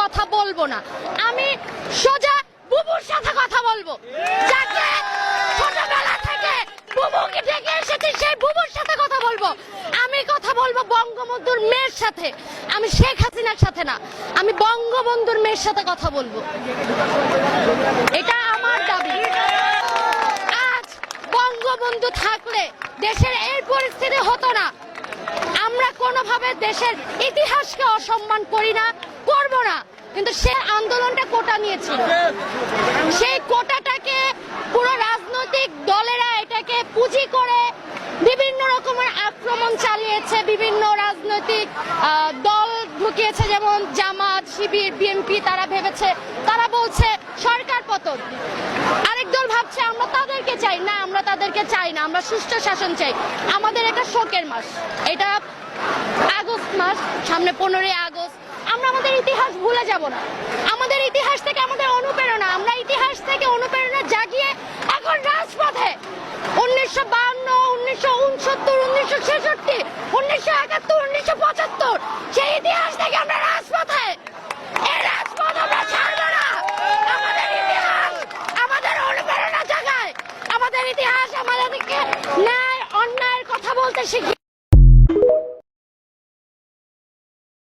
কথা বলবো না, আমি সোজা বুবুর সাথে কথা বলবো, যাকে ছোটবেলা থেকে বুবুকে ডেকে এসেছি সেই বুবুর সাথে কথা বলবো। আমি কথা বলবো বঙ্গবন্ধুর মেয়ের সাথে, আমি শেখ হাসিনার সাথে না, আমি বঙ্গবন্ধুর মেয়ের সাথে কথা বলবো। এটা আমার দাবি। আজ বঙ্গবন্ধু থাকলে দেশের এই পরিস্থিতি হতো না। আমরা কোনোভাবে দেশের ইতিহাসকে অসম্মান করি না, করব না, কিন্তু সে আন্দোলনটা কোটা নিয়েছিল, সেই কোটাটাকে পুরো রাজনৈতিক দলেরা এটাকে পুঁজি করে বিভিন্ন রকমের আক্রমণ চালিয়েছে, বিভিন্ন রাজনৈতিক দল ঢুকিয়েছে, যেমন জামাত, শিবির, বিএনপি। তারা ভেবেছে, তারা বলছে সরকার পতন। আরেক দল ভাবছে আমরা তাদেরকে চাই না, আমরা তাদেরকে চাই না, আমরা সুষ্ঠু শাসন চাই। আমাদের এটা শোকের মাস, এটা আগস্ট মাস, সামনে 15ই আগস্ট। আমরা আমাদের ইতিহাস ভুলে যাব না, আমাদের ইতিহাস থেকে আমাদের অনুপ্রেরণা, আমরা ইতিহাস থেকে অনুপ্রেরণা জাগিয়ে এখন রাজপথে 1952, 1969, 1966, 1971, 1975 সেই ইতিহাস থেকে আমরা রাজপথে। এই রাজপথ আমরা ছাড়বো না। আমাদের ইতিহাস আমাদের অনুপ্রেরণা জাগায়, আমাদের ইতিহাস আমাদেরকে ন্যায় অন্যায়ের কথা বলতে শিখিয়ে